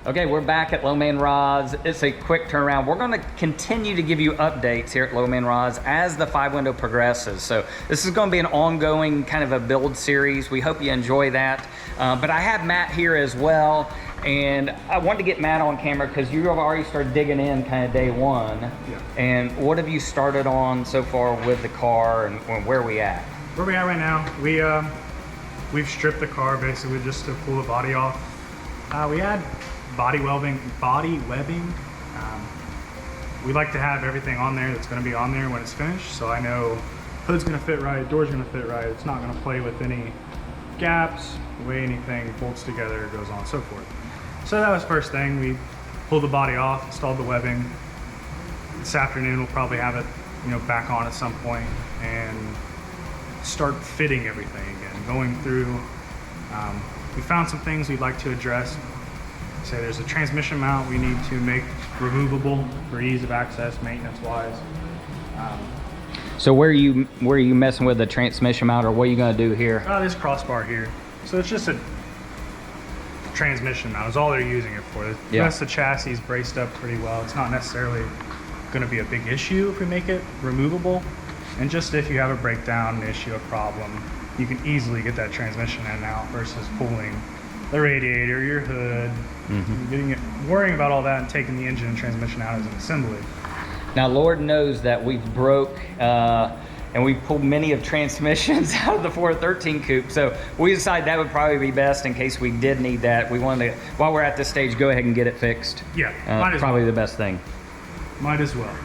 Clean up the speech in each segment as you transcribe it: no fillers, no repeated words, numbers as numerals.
Okay, we're back at Low Man Rods. It's a quick turnaround. We're gonna continue to give you updates here at Low Man Rods as the 5-window progresses. So this is gonna be an ongoing kind of a build series. We hope you enjoy that. But I have Matt here as well. And I wanted to get Matt on camera because you have already started digging in kind of day one. Yeah. And what have you started on so far with the car and where are we at? Where we at right now, we've stripped the car basically just to pull the body off. We had body webbing. We like to have everything on there that's going to be on there when it's finished, so I know hood's going to fit right, door's going to fit right, it's not going to play with any gaps, the way anything bolts together, goes on, so forth. So that was first thing. We pulled the body off, installed the webbing. This afternoon we'll probably have it, back on at some point and start fitting everything again, going through. We found some things we'd like to address. Say there's a transmission mount we need to make removable for ease of access, maintenance wise. So where are you messing with the transmission mount, or what are you gonna do here? This crossbar here. So it's just a transmission mount is all they're using it for. The rest of the chassis is braced up pretty well. It's not necessarily gonna be a big issue if we make it removable. And just if you have a breakdown, an issue, a problem, you can easily get that transmission in and out versus pulling the radiator, your hood, worrying about all that and taking the engine and transmission out as an assembly. Now, Lord knows that we've broke and we've pulled many of transmissions out of the 413 coupe. So we decided that would probably be best in case we did need that. We wanted to, while we're at this stage, go ahead and get it fixed. Yeah, might as probably well. the best thing. Might as well.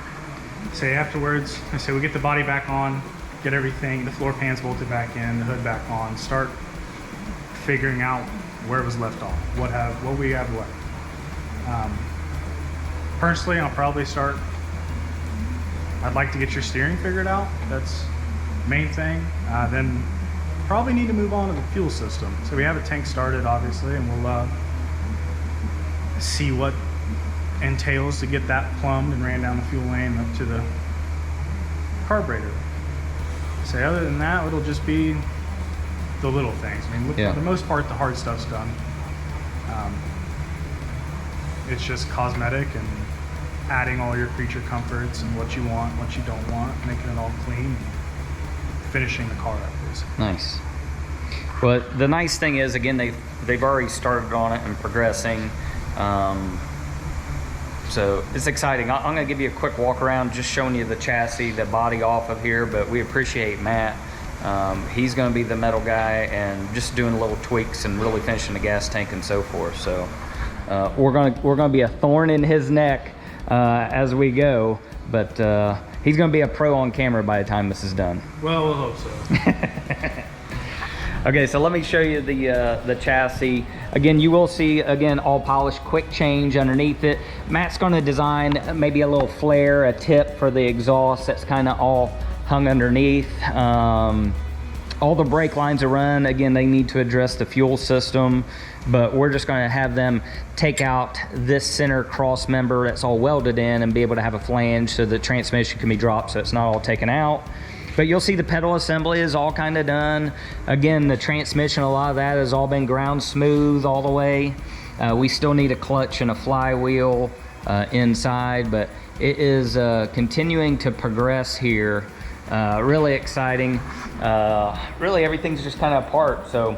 Say afterwards, I say we get the body back on, get everything, the floor pans bolted back in, the hood back on, start figuring out where it was left off, what we have left. Personally, I'll probably start, I'd like to get your steering figured out. That's the main thing. Then probably need to move on to the fuel system. So we have a tank started, obviously, and we'll see what entails to get that plumbed and ran down the fuel lane up to the carburetor. So other than that, it'll just be the little things. I mean, for the most part, the hard stuff's done. It's just cosmetic and adding all your creature comforts and what you want, what you don't want, making it all clean, and finishing the car up, basically. Nice. Well, the nice thing is, again, they've already started on it and progressing. So it's exciting. I'm gonna give you a quick walk around, just showing you the chassis, the body off of here, but we appreciate Matt. He's gonna be the metal guy and just doing little tweaks and really finishing the gas tank and so forth. So we're gonna be a thorn in his neck as we go, but he's gonna be a pro on camera by the time this is done. Well, we'll hope so. Okay, so let me show you the chassis. Again, you will see, again, all polished, quick change underneath it. Matt's gonna design maybe a little flare, a tip for the exhaust that's kind of all hung underneath. All the brake lines are run. Again, they need to address the fuel system, but we're just gonna have them take out this center cross member that's all welded in and be able to have a flange so the transmission can be dropped so it's not all taken out. But you'll see the pedal assembly is all kind of done. Again, the transmission, a lot of that has all been ground smooth all the way. We still need a clutch and a flywheel inside, but it is continuing to progress here. Really exciting. Really everything's just kind of apart. So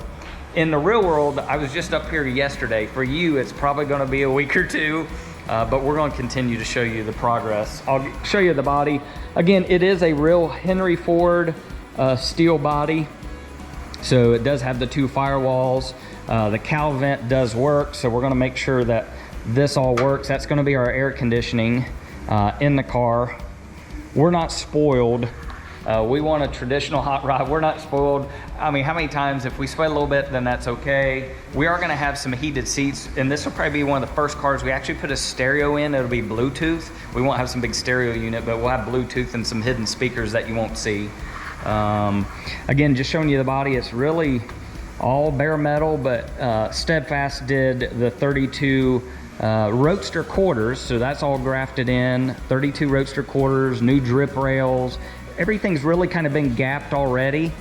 in the real world, I was just up here yesterday. For you, it's probably gonna be a week or two, but we're gonna continue to show you the progress. I'll show you the body. Again, it is a real Henry Ford steel body. So it does have the 2 firewalls. The cowl vent does work, so we're gonna make sure that this all works. That's gonna be our air conditioning in the car. We're not spoiled. We want a traditional hot rod. We're not spoiled. I mean, how many times, if we sweat a little bit, then that's okay. We are gonna have some heated seats, and this will probably be one of the first cars we actually put a stereo in. It'll be Bluetooth. We won't have some big stereo unit, but we'll have Bluetooth and some hidden speakers that you won't see. Again, just showing you the body. It's really all bare metal, but Steadfast did the 32 Roadster quarters, so that's all grafted in. 32 Roadster quarters, new drip rails. Everything's really kind of been gapped already,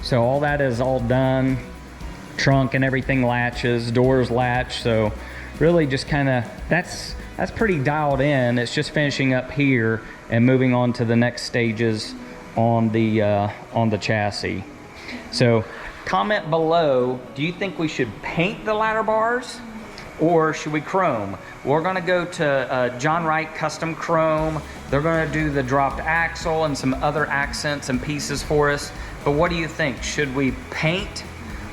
so all that is all done. Trunk and everything latches, doors latch, so really just kind of, that's pretty dialed in. It's just finishing up here and moving on to the next stages on the chassis. So comment below, do you think we should paint the ladder bars or should we chrome? We're gonna go to John Wright Custom Chrome. They're gonna do the dropped axle and some other accents and pieces for us. But what do you think? Should we paint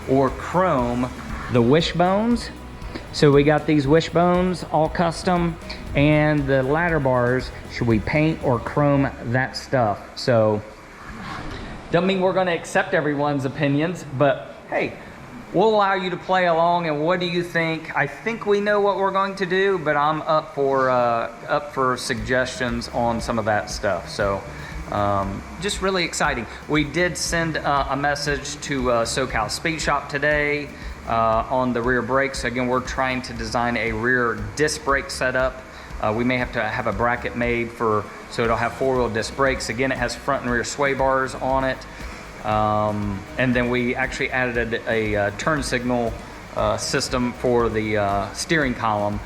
or chrome the wishbones? So we got these wishbones all custom, and the ladder bars, should we paint or chrome that stuff? So doesn't mean we're gonna accept everyone's opinions, but hey, we'll allow you to play along. And what do you think? I think we know what we're going to do, but I'm up for suggestions on some of that stuff. So just really exciting. We did send a message to SoCal Speed Shop today on the rear brakes. Again, we're trying to design a rear disc brake setup. We may have to have a bracket made so it'll have 4-wheel disc brakes. Again, it has front and rear sway bars on it. And then we actually added a turn signal system for the steering column.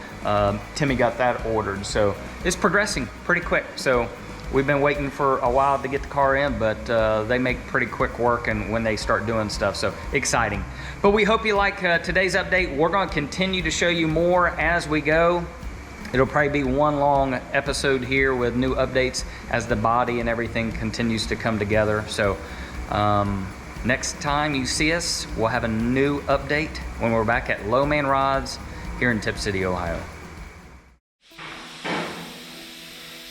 Timmy got that ordered, so it's progressing pretty quick. So we've been waiting for a while to get the car in, but they make pretty quick work and when they start doing stuff, so exciting. But we hope you like today's update. We're going to continue to show you more as we go. It'll probably be one long episode here with new updates as the body and everything continues to come together. So next time you see us, we'll have a new update when we're back at Low Man Rods here in Tip City, Ohio.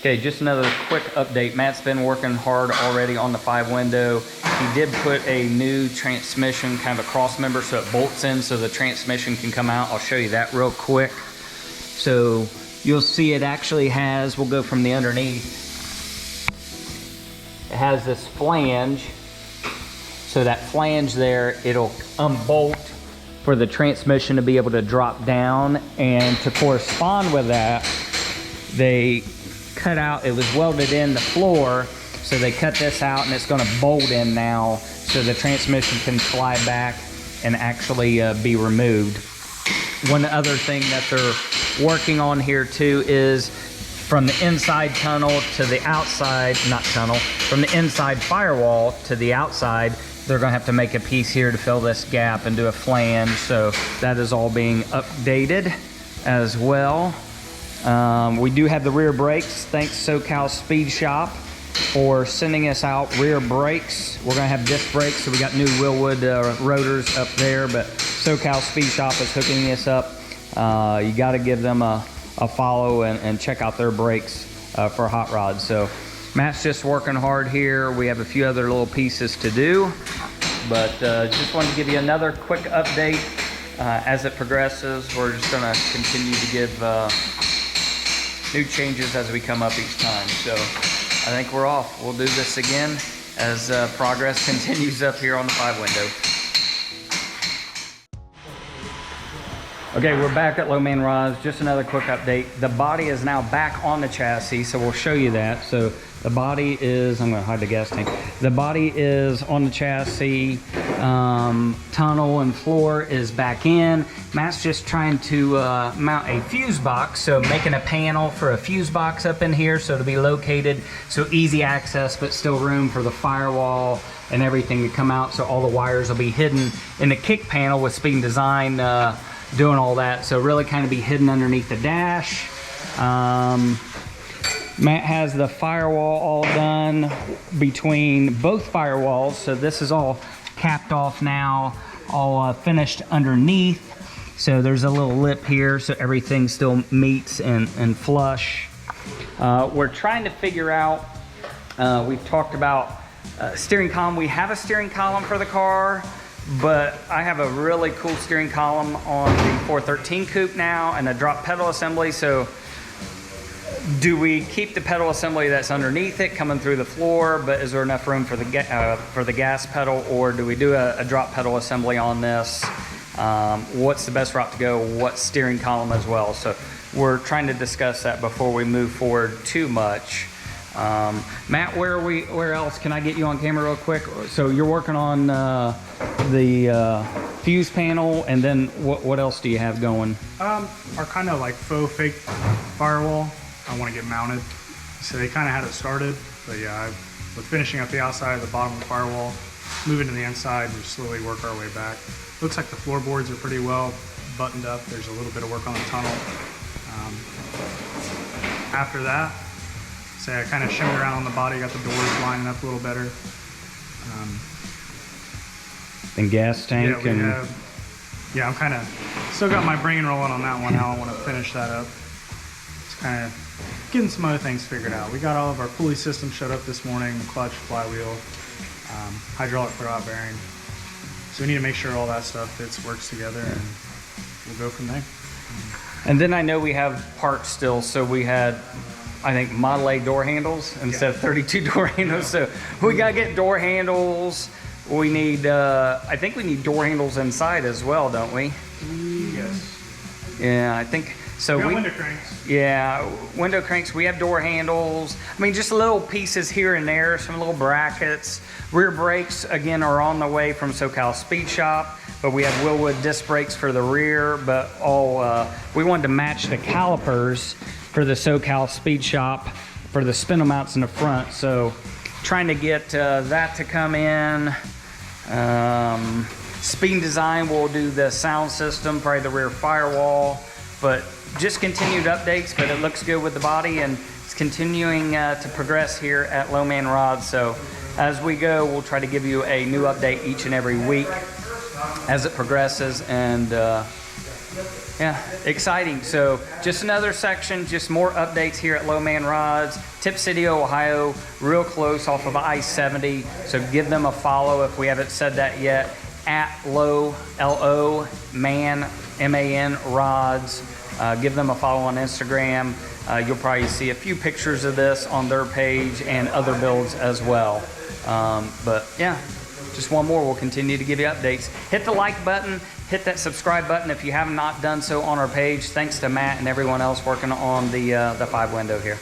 Okay, just another quick update. Matt's been working hard already on the 5-window. He did put a new transmission, kind of a cross member, so it bolts in so the transmission can come out. I'll show you that real quick. So you'll see it actually has, we'll go from the underneath. It has this flange. So that flange there, it'll unbolt for the transmission to be able to drop down. And to correspond with that, they cut out, it was welded in the floor, so they cut this out and it's gonna bolt in now so the transmission can fly back and actually be removed. One other thing that they're working on here too is from the inside tunnel to the outside, not tunnel, from the inside firewall to the outside, they're gonna have to make a piece here to fill this gap and do a flange. So that is all being updated as well. We do have the rear brakes. Thanks SoCal Speed Shop for sending us out rear brakes. We're gonna have disc brakes, so we got new Willwood rotors up there, but SoCal Speed Shop is hooking us up. You gotta give them a follow and check out their brakes for hot rods. So Matt's just working hard here. We have a few other little pieces to do, but just wanted to give you another quick update as it progresses. We're just gonna continue to give new changes as we come up each time. So I think we're off. We'll do this again as progress continues up here on the 5-window. Okay, we're back at Low Man Rods. Just another quick update. The body is now back on the chassis, so we'll show you that. So the body is, I'm gonna hide the gas tank. The body is on the chassis. Tunnel and floor is back in. Matt's just trying to mount a fuse box, so making a panel for a fuse box up in here so to be located, so easy access but still room for the firewall and everything to come out, so all the wires will be hidden in the kick panel with Speed and Design doing all that, so really kind of be hidden underneath the dash. Matt has the firewall all done between both firewalls, so this is all capped off now, all finished underneath. So there's a little lip here, so everything still meets and flush. We're trying to figure out, we've talked about steering column. We have a steering column for the car, but I have a really cool steering column on the 413 coupe now and a drop pedal assembly. So do we keep the pedal assembly that's underneath it coming through the floor, but is there enough room for the gas pedal, or do we do a drop pedal assembly on this? What's the best route to go? What steering column as well? So we're trying to discuss that before we move forward too much. Matt, where else can I get you on camera real quick? So you're working on the fuse panel, and then what else do you have going? Our kind of like faux fake firewall, I want to get mounted. So they kind of had it started, but yeah, with finishing up the outside of the bottom of the firewall, moving to the inside and just slowly work our way back. Looks like the floorboards are pretty well buttoned up. There's a little bit of work on the tunnel. After that, say I kind of shimmed around on the body, got the doors lining up a little better. And gas tank yeah, I'm kind of still got my brain rolling on that one, how I want to finish that up. Just kind of getting some other things figured out. We got all of our pulley systems shut up this morning, the clutch, flywheel, hydraulic throwout bearing. So we need to make sure all that stuff fits, works together, and we'll go from there. And then I know we have parts still, so we had, I think, Model A door handles instead of 32 door handles. So we gotta get door handles. We need, I think we need door handles inside as well, don't we? Yes. Yeah, I think so. We got window cranks. Yeah, window cranks. We have door handles. I mean, just little pieces here and there, some little brackets. Rear brakes, again, are on the way from SoCal Speed Shop, but we have Willwood disc brakes for the rear, but all, we wanted to match the calipers for the SoCal Speed Shop for the spindle mounts in the front. So trying to get that to come in. Speed Design will do the sound system, probably the rear firewall, but just continued updates, but it looks good with the body, and it's continuing to progress here at Low Man Rods. So as we go, we'll try to give you a new update each and every week as it progresses, and yeah, exciting. So just another section, just more updates here at Low Man Rods, Tip City, Ohio, real close off of I-70. So give them a follow if we haven't said that yet, at Low, L-O, Man, M-A-N, Rods. Give them a follow on Instagram. You'll probably see a few pictures of this on their page and other builds as well. But yeah, just one more. We'll continue to give you updates. Hit the like button. Hit that subscribe button if you have not done so on our page. Thanks to Matt and everyone else working on the 5 window here.